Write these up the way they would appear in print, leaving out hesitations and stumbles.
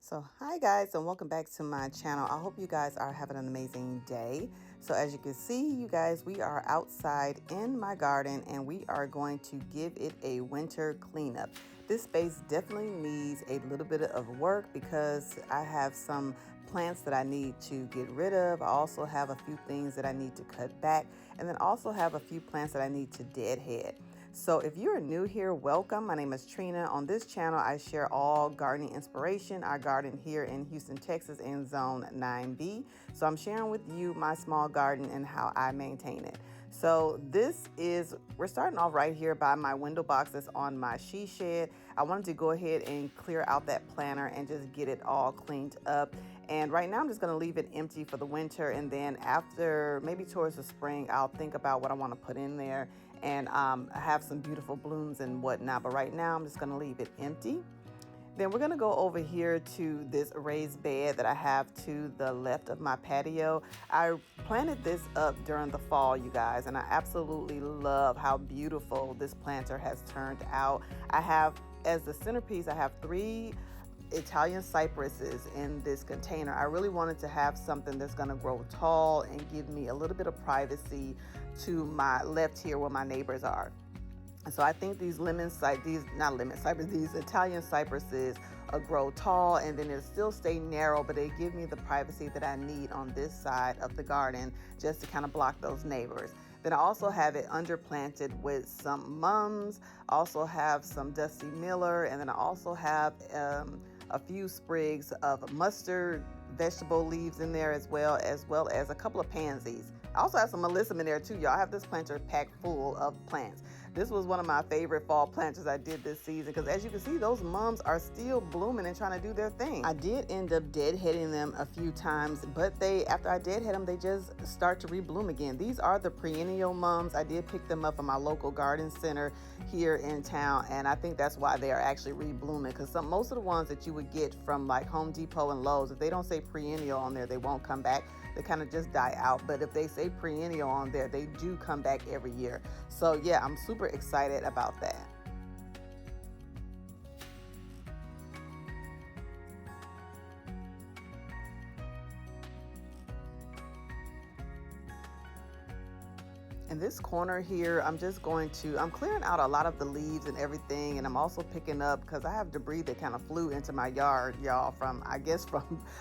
So hi guys, and welcome back to my channel. I hope you guys are having an amazing day. So as you can see, you guys, we are outside in my garden and we are going to give it a winter cleanup. This space definitely needs a little bit of work because I have some plants that I need to get rid of. I also have a few things that I need to cut back, and then also have a few plants that I need to deadhead. So if you're new here, welcome. My name is Trina. On this channel, I share all gardening inspiration. I garden here in Houston, Texas in Zone 9B. So I'm sharing with you my small garden and how I maintain it. So we're starting off right here by my window box that's on my she shed. I wanted to go ahead and clear out that planter and just get it all cleaned up. And right now I'm just going to leave it empty for the winter. And then after, maybe towards the spring, I'll think about what I want to put in there and have some beautiful blooms and whatnot. But right now I'm just going to leave it empty. Then we're going to go over here to this raised bed that I have to the left of my patio. I planted this up during the fall, you guys, and I absolutely love how beautiful this planter has turned out. I have, as the centerpiece, I have 3 Italian cypresses in this container. I really wanted to have something that's going to grow tall and give me a little bit of privacy to my left here where my neighbors are. And so I think these these Italian cypresses grow tall, and then it'll still stay narrow, but they give me the privacy that I need on this side of the garden just to kind of block those neighbors. Then I also have it underplanted with some mums, also have some Dusty Miller, and then I also have a few sprigs of mustard vegetable leaves in there as well as a couple of pansies. I also have some alyssum in there too, y'all. I have this planter packed full of plants. This was one of my favorite fall planters I did this season because, as you can see, those mums are still blooming and trying to do their thing. I did end up deadheading them a few times, but after I deadhead them, they just start to rebloom again. These are the perennial mums. I did pick them up from my local garden center here in town, and I think that's why they are actually reblooming, because most of the ones that you would get from like Home Depot and Lowe's, if they don't say perennial on there, they won't come back. They kind of just die out. But if they say perennial on there, they do come back every year. So yeah, I'm super excited about that. In this corner here, I'm clearing out a lot of the leaves and everything, and I'm also picking up, because I have debris that kind of flew into my yard, y'all, from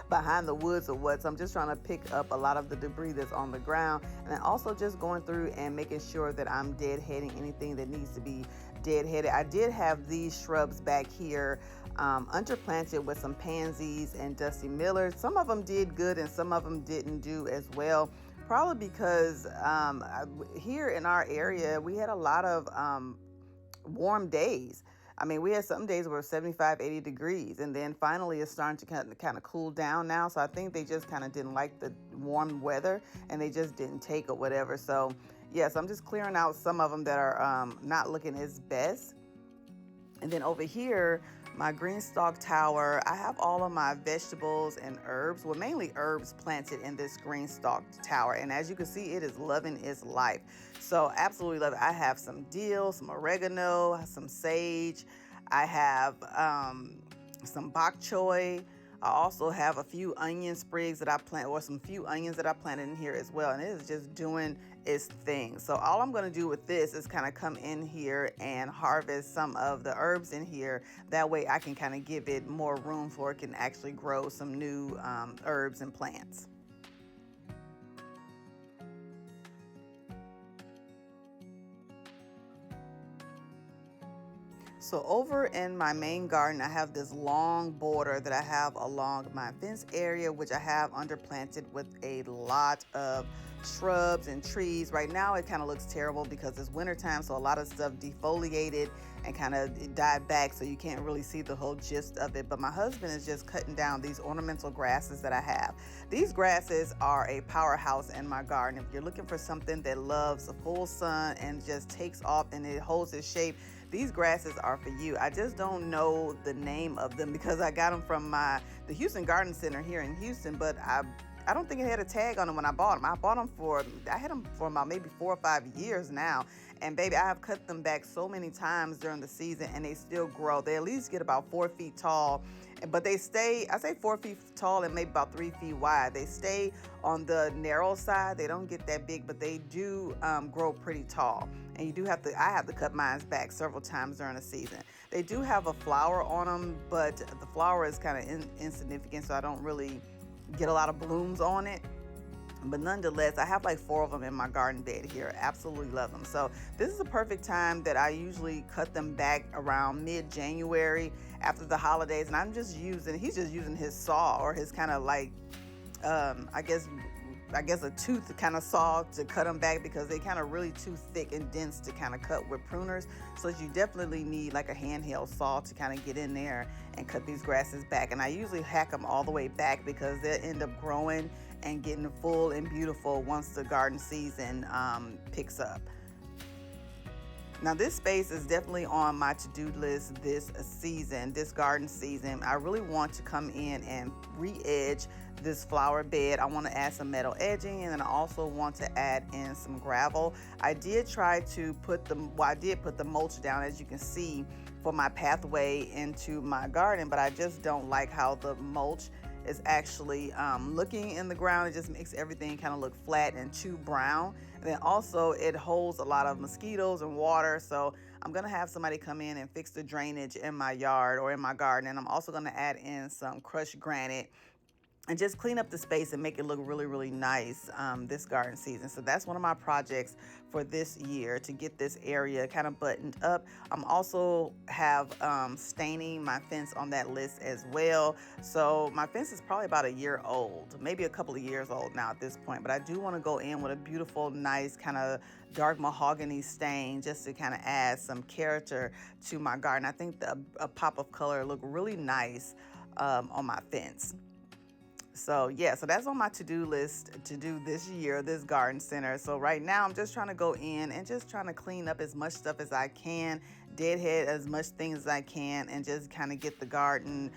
behind the woods or what. So I'm just trying to pick up a lot of the debris that's on the ground, and then also just going through and making sure that I'm deadheading anything that needs to be deadheaded. I did have these shrubs back here underplanted with some pansies and Dusty Miller. Some of them did good and some of them didn't do as well. Probably because here in our area, we had a lot of warm days. I mean, we had some days where 75, 80 degrees, and then finally it's starting to kind of cool down now. So I think they just kind of didn't like the warm weather and they just didn't take it, whatever. So yes, I'm just clearing out some of them that are not looking as best. And then over here, my green stalk tower, I have all of my vegetables and herbs, well, mainly herbs, planted in this green stalk tower. And as you can see, it is loving its life. So absolutely love it. I have some dill, some oregano, some sage. I have some bok choy. I also have a few onion sprigs that I plant, or some few onions that I planted in here as well. And it is just doing its thing. So all I'm going to do with this is kind of come in here and harvest some of the herbs in here. That way I can kind of give it more room for it can actually grow some new herbs and plants. So over in my main garden, I have this long border that I have along my fence area, which I have underplanted with a lot of shrubs and trees. Right now, it kind of looks terrible because it's wintertime, so a lot of stuff defoliated and kind of died back, so you can't really see the whole gist of it. But my husband is just cutting down these ornamental grasses that I have. These grasses are a powerhouse in my garden. If you're looking for something that loves the full sun and just takes off and it holds its shape, these grasses are for you. I just don't know the name of them because I got them from the Houston Garden Center here in Houston, but I don't think it had a tag on them when I bought them. I had them for about maybe 4 or 5 years now. And baby, I have cut them back so many times during the season and they still grow. They at least get about 4 feet tall, but they stay, I say 4 feet tall and maybe about 3 feet wide. They stay on the narrow side. They don't get that big, but they do grow pretty tall. And you do have to, I have to cut mine back several times during the season. They do have a flower on them, but the flower is kind of insignificant, so I don't really get a lot of blooms on it. But nonetheless, I have like 4 of them in my garden bed here. Absolutely love them. So this is a perfect time that I usually cut them back around mid-January after the holidays. And he's just using his saw, or his kind of like, I guess a tooth kind of saw to cut them back, because they kind of really too thick and dense to kind of cut with pruners. So you definitely need like a handheld saw to kind of get in there and cut these grasses back. And I usually hack them all the way back, because they'll end up growing and getting full and beautiful once the garden season picks up. Now this space is definitely on my to-do list this season, this garden season. I really want to come in and re-edge this flower bed. I want to add some metal edging, and then I also want to add in some gravel. I did try to put the mulch down, as you can see, for my pathway into my garden, but I just don't like how the mulch is actually looking in the ground. It just makes everything kind of look flat and too brown. And then also it holds a lot of mosquitoes and water. So I'm gonna have somebody come in and fix the drainage in my yard or in my garden. And I'm also gonna add in some crushed granite and just clean up the space and make it look really, really nice this garden season. So that's one of my projects for this year, to get this area kind of buttoned up. I'm also have staining my fence on that list as well. So my fence is probably about a year old, maybe a couple of years old now at this point, but I do want to go in with a beautiful, nice kind of dark mahogany stain, just to kind of add some character to my garden. I think a pop of color look really nice on my fence. So yeah, so that's on my to-do list to do this year, this garden center. So right now I'm just trying to go in and just trying to clean up as much stuff as I can, deadhead as much things as I can, and just kind of get the garden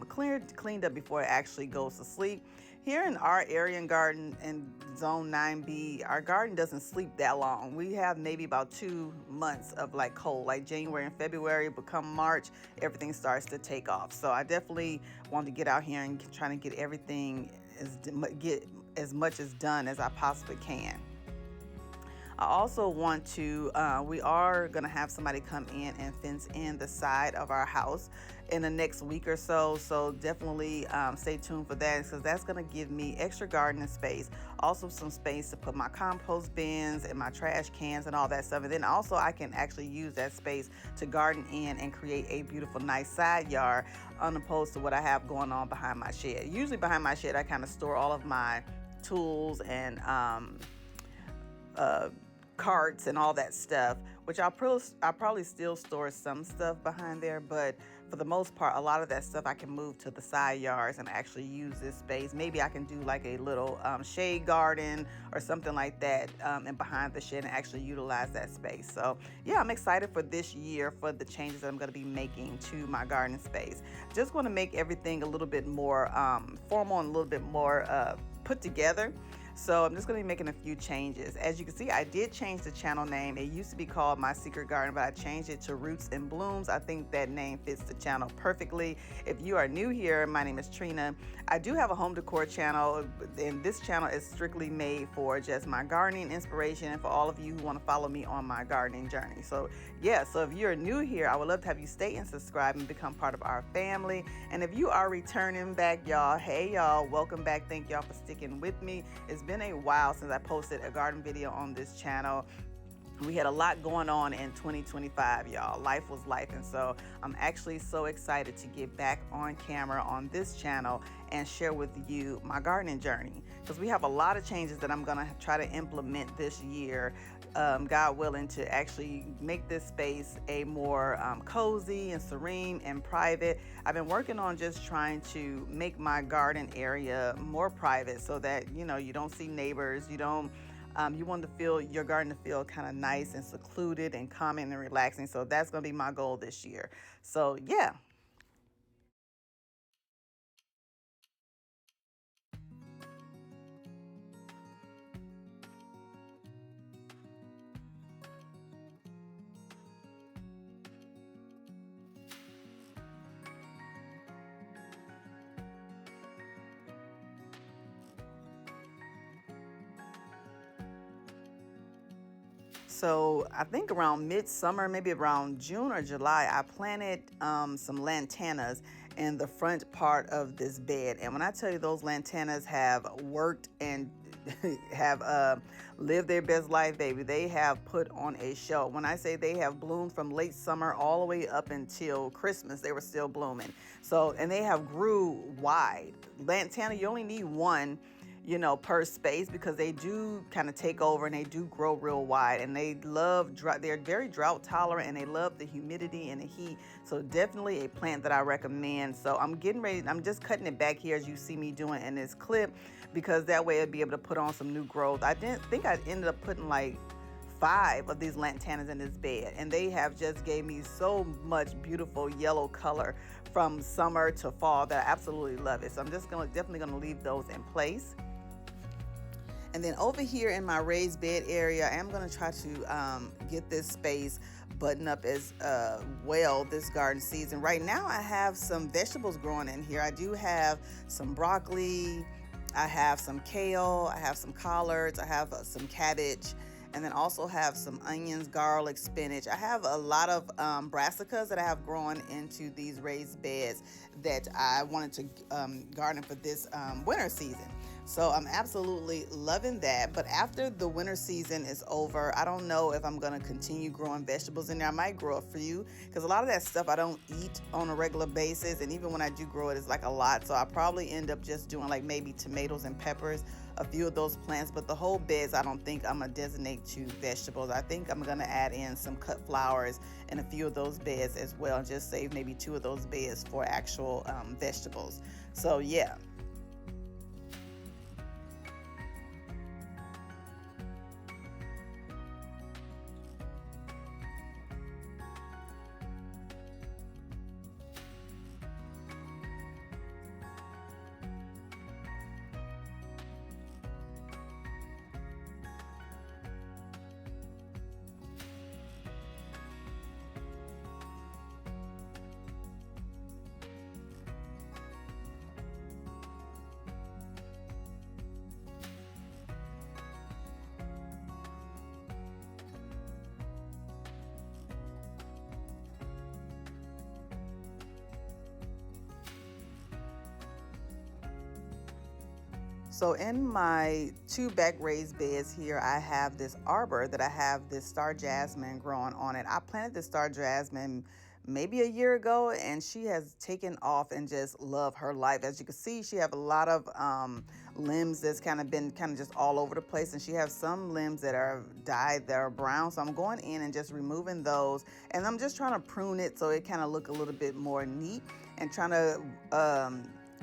cleaned up before it actually goes to sleep. Here in our area and garden in zone 9B, our garden doesn't sleep that long. We have maybe about 2 months of like cold, like January and February, but come March, everything starts to take off. So I definitely want to get out here and trying to get everything, get as much as done as I possibly can. I also want to, we are going to have somebody come in and fence in the side of our house in the next week or so. So definitely stay tuned for that, because that's going to give me extra gardening space, also some space to put my compost bins and my trash cans and all that stuff. And then also I can actually use that space to garden in and create a beautiful, nice side yard, unopposed to what I have going on behind my shed. Usually behind my shed, I kind of store all of my tools and carts and all that stuff, which I'll probably still store some stuff behind there, but for the most part, a lot of that stuff I can move to the side yards and actually use this space. Maybe I can do like a little shade garden or something like that, and behind the shed, and actually utilize that space. So yeah, I'm excited for this year for the changes that I'm going to be making to my garden space. Just want to make everything a little bit more formal and a little bit more put together. So I'm just going to be making a few changes. As you can see, I did change the channel name. It used to be called My Secret Garden, but I changed it to Roots and Blooms. I think that name fits the channel perfectly. If you are new here, my name is Trina. I do have a home decor channel, and this channel is strictly made for just my gardening inspiration and for all of you who want to follow me on my gardening journey. So yeah, so if you're new here, I would love to have you stay and subscribe and become part of our family. And if you are returning back, y'all, hey y'all, welcome back. Thank y'all for sticking with me. It's been a while since I posted a garden video on this channel. We had a lot going on in 2025, y'all. Life was life, and so I'm actually so excited to get back on camera on this channel and share with you my gardening journey, because we have a lot of changes that I'm gonna try to implement this year, God willing, to actually make this space a more cozy and serene and private. I've been working on just trying to make my garden area more private, so that you don't see neighbors, you want to feel your garden to feel kind of nice and secluded and calming and relaxing. So that's going to be my goal this year. So yeah. So I think around midsummer, maybe around June or July, I planted some lantanas in the front part of this bed. And when I tell you those lantanas have worked and have lived their best life, baby, they have put on a show. When I say they have bloomed from late summer all the way up until Christmas, they were still blooming. So, and they have grew wide. Lantana, you only need one, you know, per space, because they do kind of take over and they do grow real wide, and they love they're very drought tolerant, and they love the humidity and the heat. So definitely a plant that I recommend. So I'm getting ready, I'm just cutting it back here as you see me doing in this clip, because that way I'd be able to put on some new growth. I didn't think I ended up putting like 5 of these lantanas in this bed, and they have just gave me so much beautiful yellow color from summer to fall that I absolutely love it. So I'm just definitely gonna leave those in place. And then over here in my raised bed area, I am going to try to get this space buttoned up as well this garden season. Right now I have some vegetables growing in here. I do have some broccoli, I have some kale, I have some collards, I have some cabbage, and then also have some onions, garlic, spinach. I have a lot of brassicas that I have growing into these raised beds that I wanted to garden for this winter season. So I'm absolutely loving that. But after the winter season is over, I don't know if I'm going to continue growing vegetables in there. I might grow a few, because a lot of that stuff I don't eat on a regular basis. And even when I do grow it, it's like a lot. So I probably end up just doing like maybe tomatoes and peppers, a few of those plants. But the whole beds, I don't think I'm going to designate to vegetables. I think I'm going to add in some cut flowers in a few of those beds as well, and just save maybe 2 of those beds for actual vegetables. So yeah. So in my 2 back raised beds here, I have this arbor that I have this star jasmine growing on it. I planted this star jasmine maybe a year ago, and she has taken off and just love her life. As you can see, she have a lot of limbs that's kind of just all over the place, and she has some limbs that are dyed, that are brown. So I'm going in and just removing those, and I'm just trying to prune it so it kind of look a little bit more neat, and trying to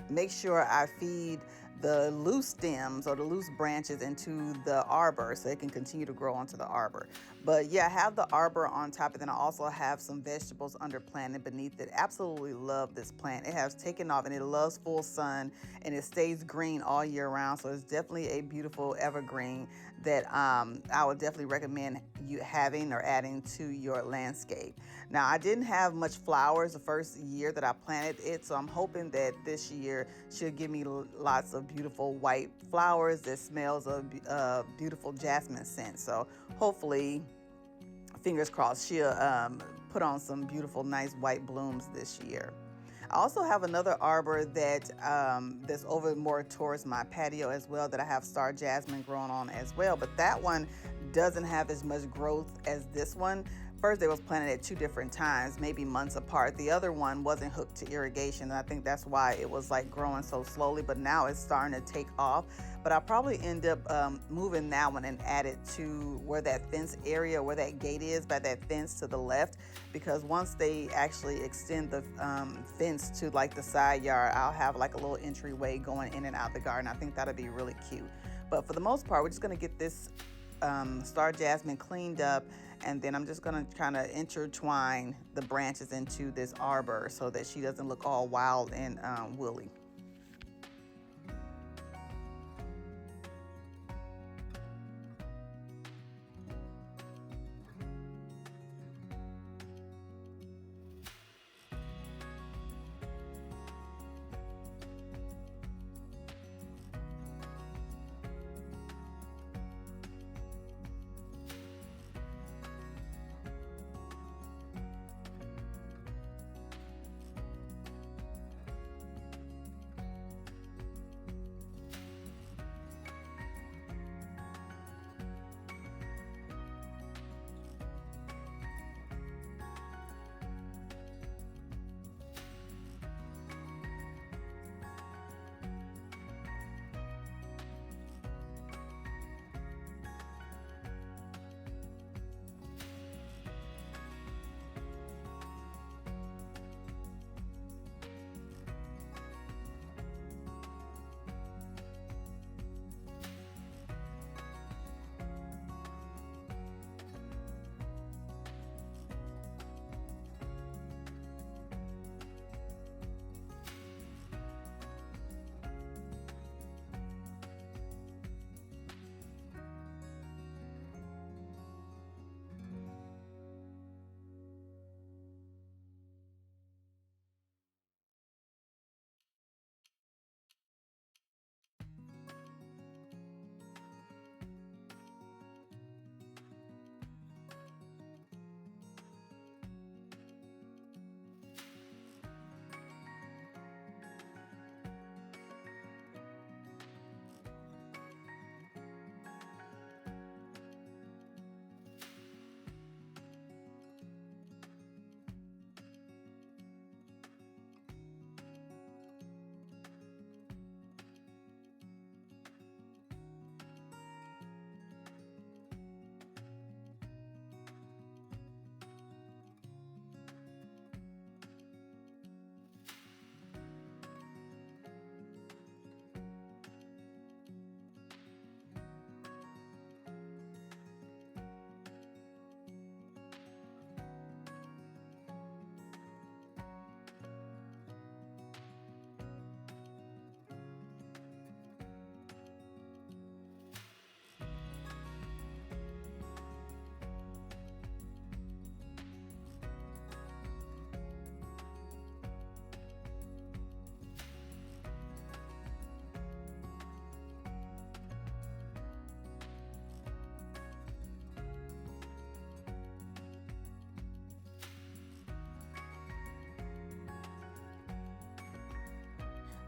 make sure I feed the loose stems or the loose branches into the arbor so it can continue to grow onto the arbor. But yeah, I have the arbor on top, and then I also have some vegetables underplanted beneath it. Absolutely love this plant. It has taken off, and it loves full sun, and it stays green all year round. So it's definitely a beautiful evergreen that I would definitely recommend you having or adding to your landscape. Now, I didn't have much flowers the first year that I planted it, so I'm hoping that this year she'll give me lots of beautiful white flowers that smells of beautiful jasmine scent. So hopefully, fingers crossed, she'll put on some beautiful, nice white blooms this year. I also have another arbor that that's over more towards my patio as well, that I have star jasmine growing on as well, but that one doesn't have as much growth as this one. First, they was planted at 2 different times, maybe months apart. The other one wasn't hooked to irrigation, and I think that's why it was like growing so slowly, but now it's starting to take off. But I'll probably end up moving that one and add it to where that fence area, where that gate is, by that fence to the left, because once they actually extend the fence to like the side yard, I'll have like a little entryway going in and out the garden. I think that'll be really cute. But for the most part, we're just gonna get this star jasmine cleaned up, and then I'm just gonna kind of intertwine the branches into this arbor so that she doesn't look all wild and woolly.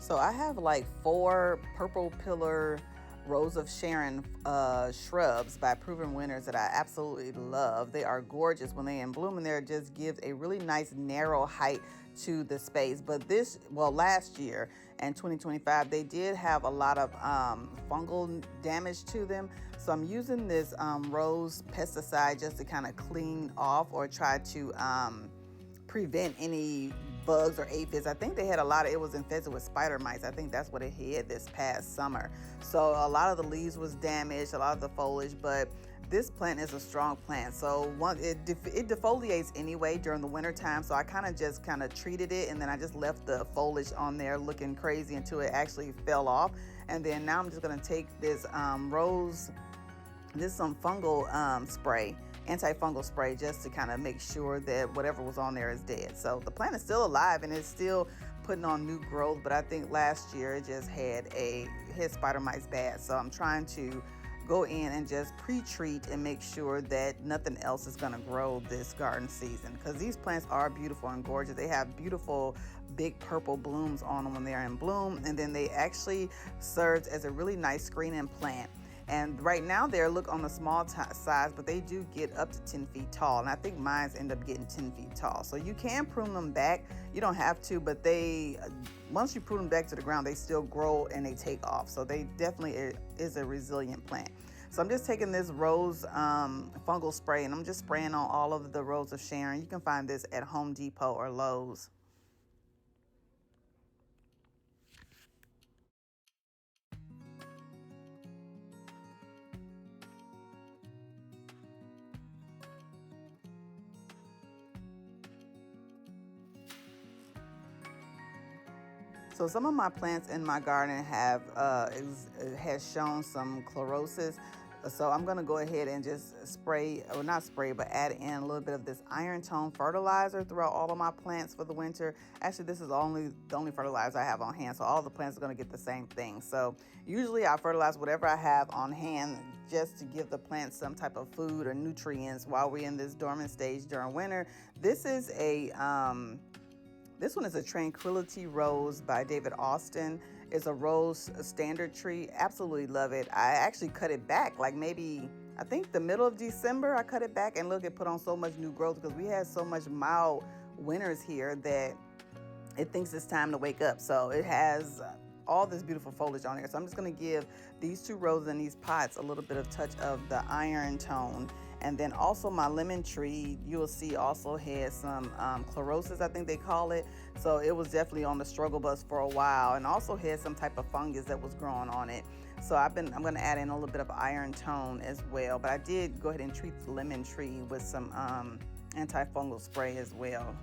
So I have like 4 purple pillar Rose of Sharon shrubs by Proven Winners that I absolutely love. They are gorgeous when they in bloom, and they just gives a really nice narrow height to the space. But last year in 2025, they did have a lot of fungal damage to them. So I'm using this rose pesticide just to kind of clean off or try to prevent any bugs or aphids. I think they had it was infested with spider mites. I think that's what it had this past summer. So a lot of the leaves was damaged, a lot of the foliage, but this plant is a strong plant. So it defoliates anyway during the winter time. So I kind of treated it, and then I just left the foliage on there looking crazy until it actually fell off. And then now I'm just gonna take this some fungal spray, antifungal spray, just to kind of make sure that whatever was on there is dead. So the plant is still alive and it's still putting on new growth, but I think last year it just had spider mites bad. So I'm trying to go in and just pre-treat and make sure that nothing else is going to grow this garden season, because these plants are beautiful and gorgeous. They have beautiful big purple blooms on them when they're in bloom, and then they actually serve as a really nice screening plant. And right now they're on the small size, but they do get up to 10 feet tall. And I think mine's end up getting 10 feet tall. So you can prune them back. You don't have to, but once you prune them back to the ground, they still grow and they take off. So they definitely is a resilient plant. So I'm just taking this rose fungal spray, and I'm just spraying on all of the Rose of Sharon. You can find this at Home Depot or Lowe's. So some of my plants in my garden has shown some chlorosis. So I'm gonna go ahead and just spray, or not spray, but add in a little bit of this iron tone fertilizer throughout all of my plants for the winter. Actually, this is the only fertilizer I have on hand, so all the plants are gonna get the same thing. So usually I fertilize whatever I have on hand just to give the plants some type of food or nutrients while we're in this dormant stage during winter. This one is a Tranquility Rose by David Austin. It's a rose standard tree. Absolutely love it. I actually cut it back like maybe, I think the middle of December, I cut it back, and look, it put on so much new growth because we had so much mild winters here that it thinks it's time to wake up. So it has all this beautiful foliage on here. So I'm just gonna give these 2 roses in these pots a little bit of touch of the iron tone. And then also my lemon tree, you'll see, also had some chlorosis, I think they call it. So it was definitely on the struggle bus for a while, and also had some type of fungus that was growing on it. So I'm gonna add in a little bit of iron tone as well. But I did go ahead and treat the lemon tree with some antifungal spray as well.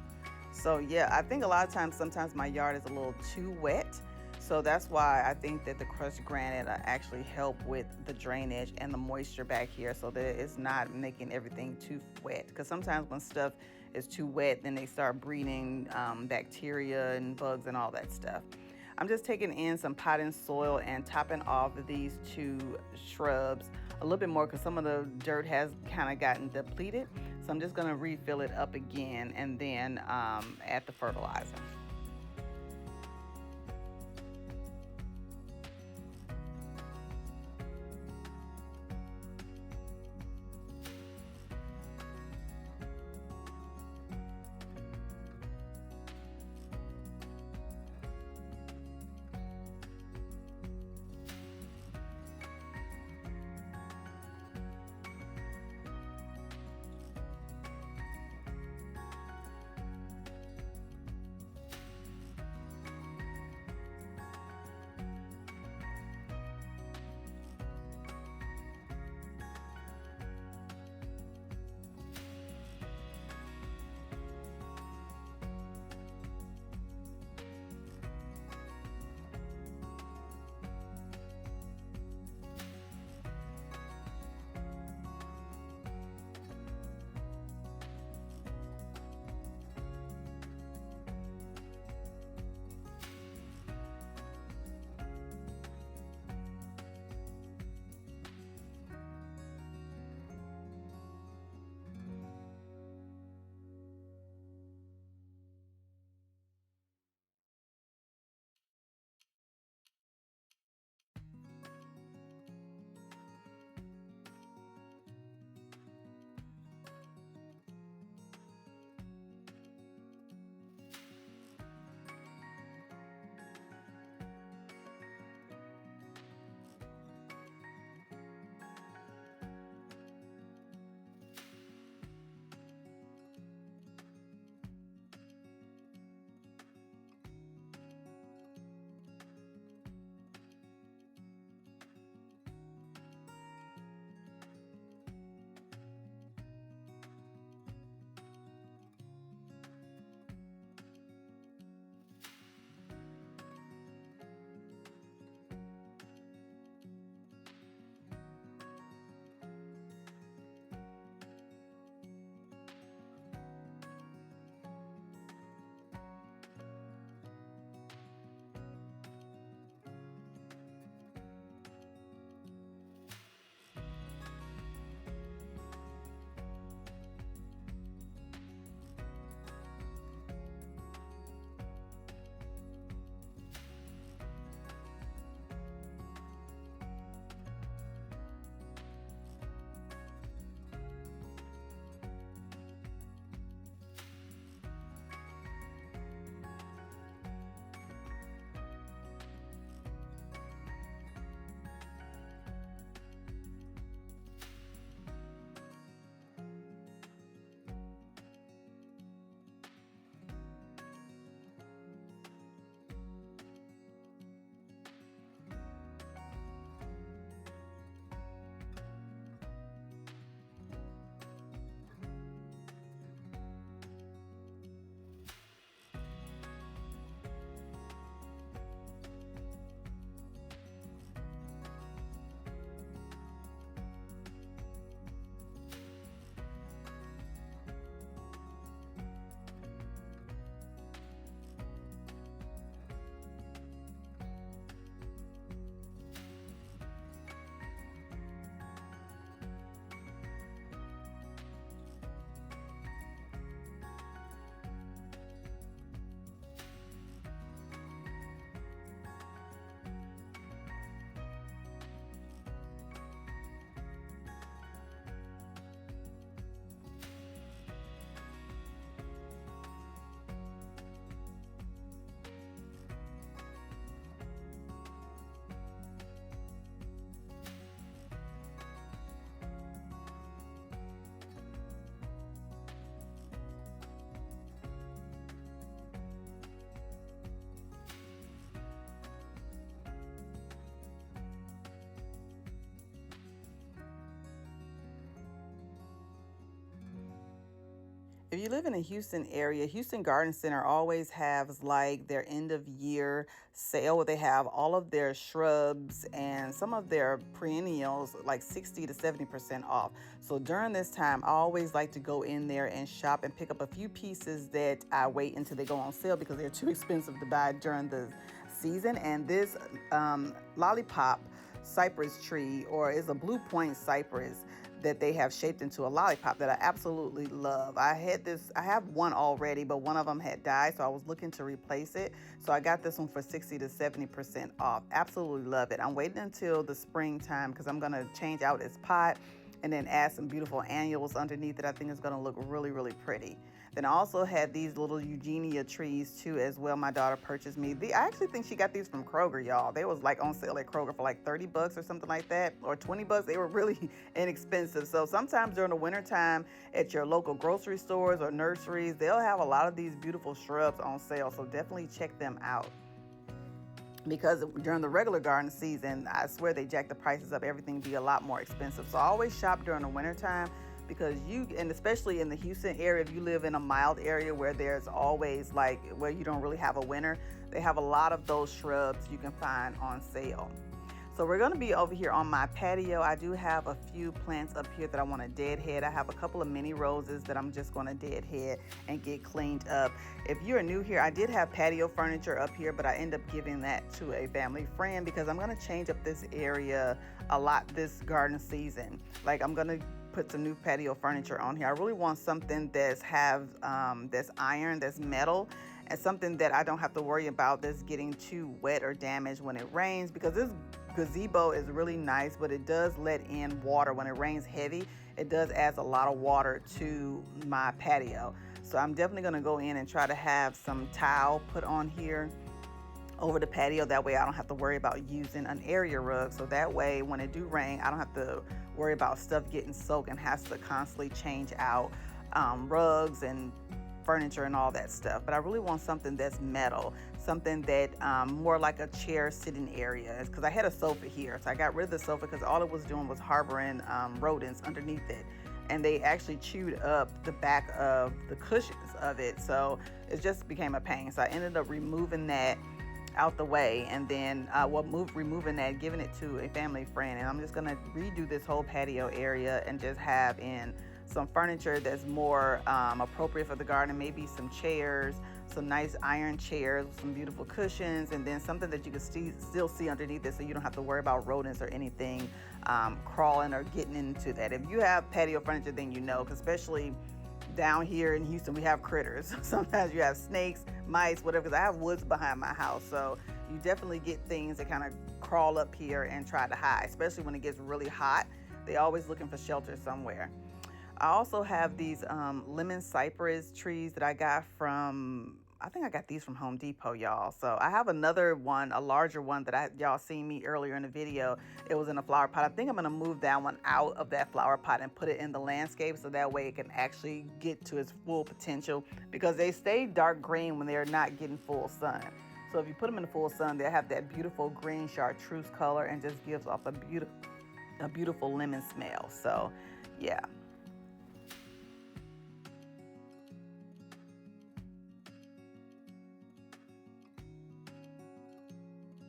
So yeah, I think a lot of times, sometimes my yard is a little too wet. So that's why I think that the crushed granite actually help with the drainage and the moisture back here, so that it's not making everything too wet. Because sometimes when stuff is too wet, then they start breeding bacteria and bugs and all that stuff. I'm just taking in some potting soil and topping off these 2 shrubs a little bit more because some of the dirt has kind of gotten depleted. So I'm just going to refill it up again and then add the fertilizer. If you live in a Houston area, Houston Garden Center always has like their end of year sale where they have all of their shrubs and some of their perennials like 60 to 70% off. So during this time, I always like to go in there and shop and pick up a few pieces that I wait until they go on sale because they're too expensive to buy during the season. And this lollipop cypress tree, or is a blue point cypress, that they have shaped into a lollipop that I absolutely love. I have one already, but one of them had died, so I was looking to replace it. So I got this one for 60 to 70% off. Absolutely love it. I'm waiting until the springtime because I'm gonna change out its pot and then add some beautiful annuals underneath it. I think it's gonna look really, really pretty. Then I also had these little Eugenia trees too as well. My daughter purchased me. I actually think she got these from Kroger, y'all. They was like on sale at Kroger for like 30 bucks or something like that, or 20 bucks. They were really inexpensive. So sometimes during the winter time at your local grocery stores or nurseries, they'll have a lot of these beautiful shrubs on sale. So definitely check them out. Because during the regular garden season, I swear they jack the prices up. Everything be a lot more expensive. So I always shop during the winter time because and especially in the Houston area, if you live in a mild area where there's always where you don't really have a winter, they have a lot of those shrubs you can find on sale. So we're going to be over here on my patio. I do have a few plants up here that I want to deadhead. I have a couple of mini roses that I'm just going to deadhead and get cleaned up. If you're new here, I did have patio furniture up here, but I end up giving that to a family friend because I'm going to change up this area a lot this garden season. I'm going to put some new patio furniture on here. I really want something that's iron, that's metal, and something that I don't have to worry about that's getting too wet or damaged when it rains, because this gazebo is really nice, but it does let in water when it rains heavy. It does add a lot of water to my patio. So I'm definitely going to go in and try to have some tile put on here over the patio. That way I don't have to worry about using an area rug. So that way when it do rain, I don't have to worry about stuff getting soaked and has to constantly change out rugs and furniture and all that stuff. But I really want something that's metal, something that more like a chair sitting area, because I had a sofa here. So I got rid of the sofa because all it was doing was harboring rodents underneath it. And they actually chewed up the back of the cushions of it. So it just became a pain. So I ended up removing that out the way, and then removing that, giving it to a family friend. And I'm just gonna redo this whole patio area and just have in some furniture that's more appropriate for the garden, maybe some chairs, some nice iron chairs with some beautiful cushions, and then something that you can still see underneath it so you don't have to worry about rodents or anything crawling or getting into that. If you have patio furniture, then you know, 'cause especially down here in Houston, we have critters. Sometimes you have snakes, mice, whatever, because I have woods behind my house. So you definitely get things that kind of crawl up here and try to hide, especially when it gets really hot. They're always looking for shelter somewhere. I also have these lemon cypress trees that I got from, I think I got these from Home Depot, y'all. So I have another one, a larger one that y'all seen me earlier in the video. It was in a flower pot. I think I'm gonna move that one out of that flower pot and put it in the landscape so that way it can actually get to its full potential, because they stay dark green when they're not getting full sun. So if you put them in the full sun, they'll have that beautiful green chartreuse color and just gives off a beautiful lemon smell. So yeah.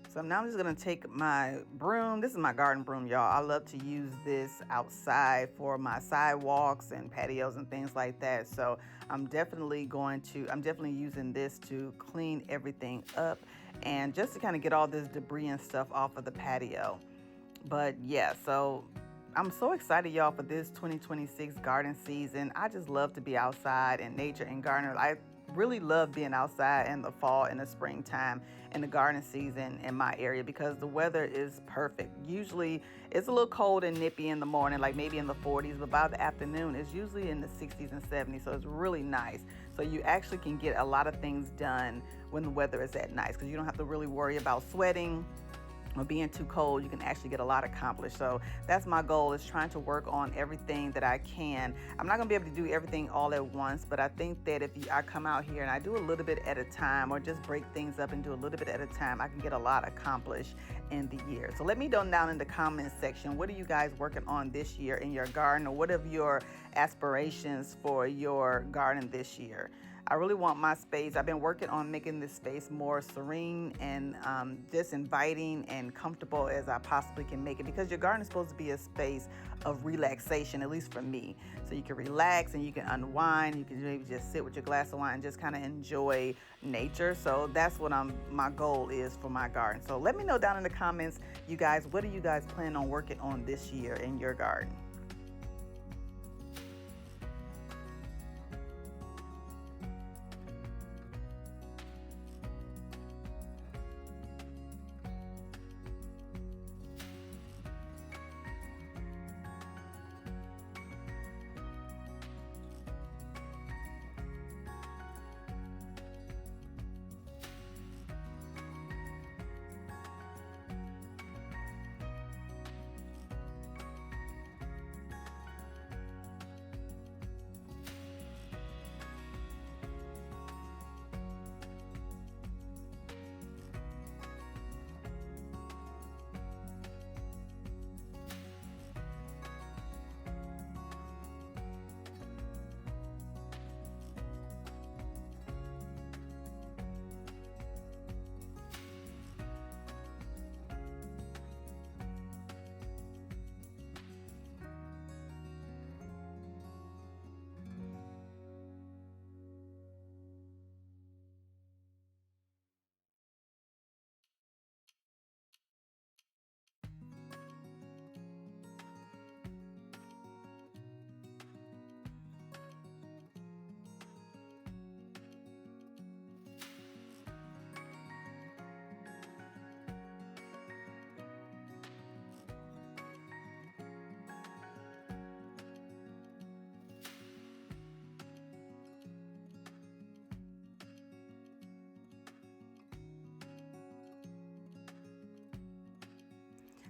So now I'm just gonna take my broom. This is my garden broom, y'all. I love to use this outside for my sidewalks and patios and things like that. So I'm definitely using this to clean everything up and just to kind of get all this debris and stuff off of the patio. But yeah, so I'm so excited, y'all, for this 2026 garden season. I just love to be outside in nature and garden. I really love being outside in the fall and the springtime in the garden season in my area because the weather is perfect. Usually it's a little cold and nippy in the morning, like maybe in the 40s, but by the afternoon it's usually in the 60s and 70s. So it's really nice. So you actually can get a lot of things done when the weather is that nice, because you don't have to really worry about sweating or being too cold, you can actually get a lot accomplished. So that's my goal, is trying to work on everything that I can. I'm not gonna be able to do everything all at once, but I think that if I come out here and I do a little bit at a time, or just break things up and do a little bit at a time, I can get a lot accomplished in the year. So let me know down in the comments section, what are you guys working on this year in your garden, or what are your aspirations for your garden this year? I really want my space. I've been working on making this space more serene and just inviting and comfortable as I possibly can make it, because your garden is supposed to be a space of relaxation, at least for me. So you can relax and you can unwind. You can maybe just sit with your glass of wine and just kind of enjoy nature. So that's what my goal is for my garden. So let me know down in the comments, you guys, what are you guys planning on working on this year in your garden?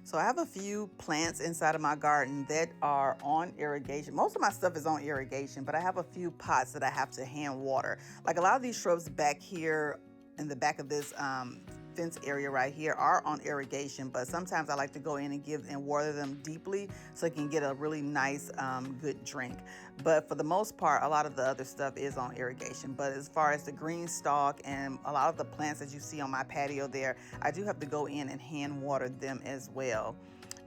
So I have a few plants inside of my garden that are on irrigation. Most of my stuff is on irrigation, but I have a few pots that I have to hand water. Like a lot of these shrubs back here in the back of this fence area right here are on irrigation, but sometimes I like to go in and water them deeply so I can get a really nice good drink. But for the most part, a lot of the other stuff is on irrigation. But as far as the green stalk and a lot of the plants that you see on my patio there, I do have to go in and hand water them as well.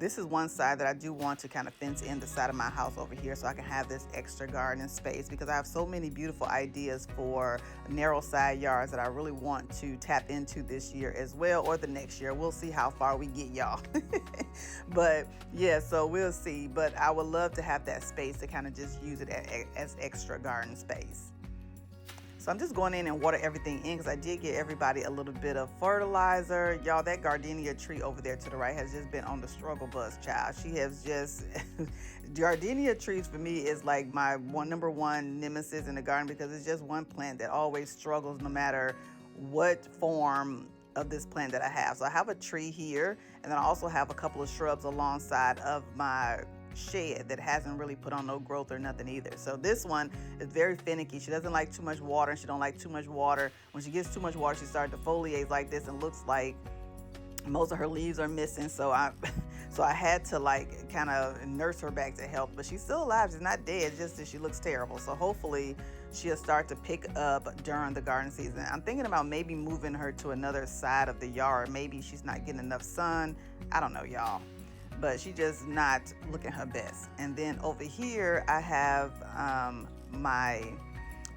This is one side that I do want to kind of fence in the side of my house over here so I can have this extra garden space, because I have so many beautiful ideas for narrow side yards that I really want to tap into this year as well, or the next year. We'll see how far we get, y'all. But yeah, so we'll see. But I would love to have that space to kind of just use it as extra garden space. So I'm just going in and water everything in, because I did get everybody a little bit of fertilizer. Y'all, that gardenia tree over there to the right has just been on the struggle bus, child. She has just, gardenia trees for me is like my number one nemesis in the garden, because it's just one plant that always struggles no matter what form of this plant that I have. So I have a tree here, and then I also have a couple of shrubs alongside of my shed that hasn't really put on no growth or nothing either. So this one is very finicky. She doesn't like too much water, and she don't like too much water. When she gets too much water, she starts to foliate like this and looks like most of her leaves are missing. So I had to like kind of nurse her back to health, but she's still alive. She's not dead, just that she looks terrible. So hopefully she'll start to pick up during the garden season. I'm thinking about maybe moving her to another side of the yard. Maybe she's not getting enough sun. I don't know, y'all. But she just not looking her best. And then over here, I have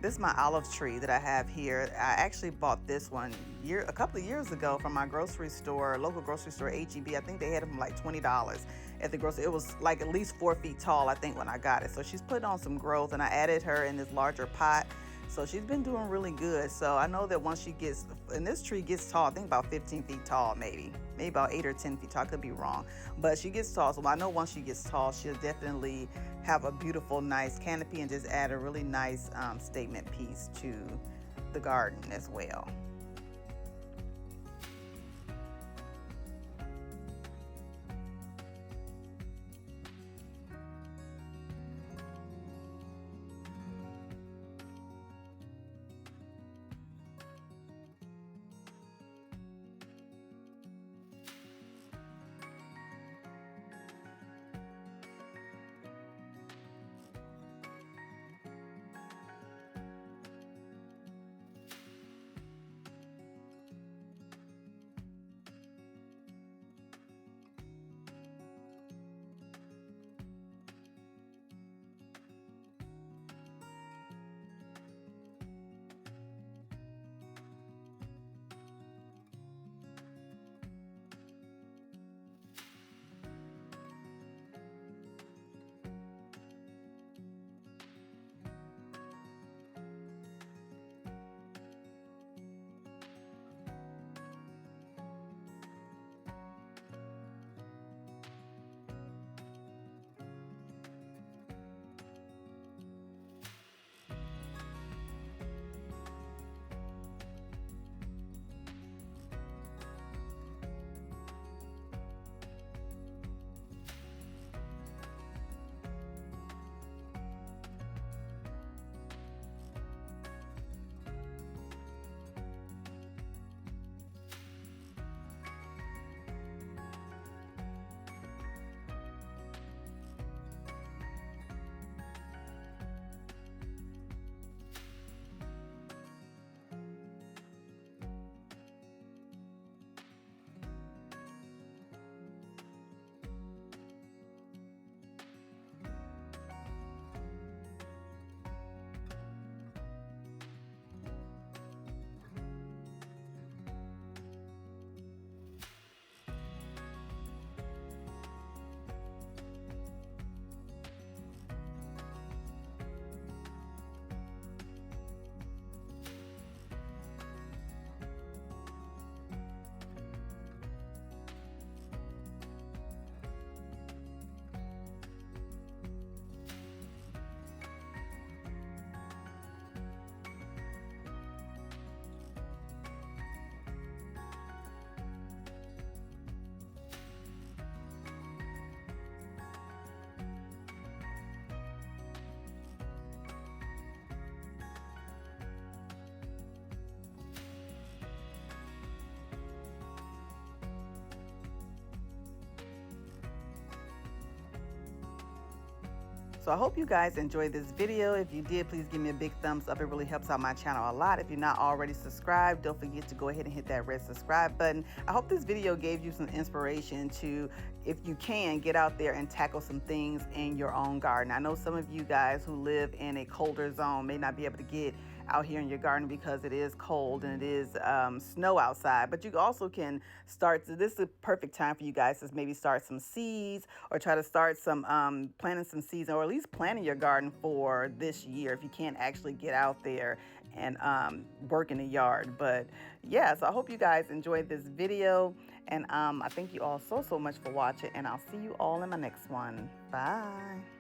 this is my olive tree that I have here. I actually bought this one a couple of years ago from my grocery store, local grocery store, HEB. I think they had them like $20 at the grocery. It was like at least 4 feet tall, I think, when I got it. So she's putting on some growth, and I added her in this larger pot. So she's been doing really good. So I know that once she gets, and this tree gets tall, I think about 15 feet tall, maybe about 8 or 10 feet tall. I could be wrong, but she gets tall. So I know once she gets tall, she'll definitely have a beautiful, nice canopy and just add a really nice statement piece to the garden as well. So I hope you guys enjoyed this video. If you did, please give me a big thumbs up. It really helps out my channel a lot. If you're not already subscribed, don't forget to go ahead and hit that red subscribe button. I hope this video gave you some inspiration to, if you can, get out there and tackle some things in your own garden. I know some of you guys who live in a colder zone may not be able to get out here in your garden because it is cold and it is snow outside, but you also can start. This is a perfect time for you guys to maybe start some seeds or try to start some planting some seeds, or at least planting your garden for this year if you can't actually get out there and work in the yard. But yeah, so I hope you guys enjoyed this video, and I thank you all so much for watching, and I'll see you all in my next one. Bye.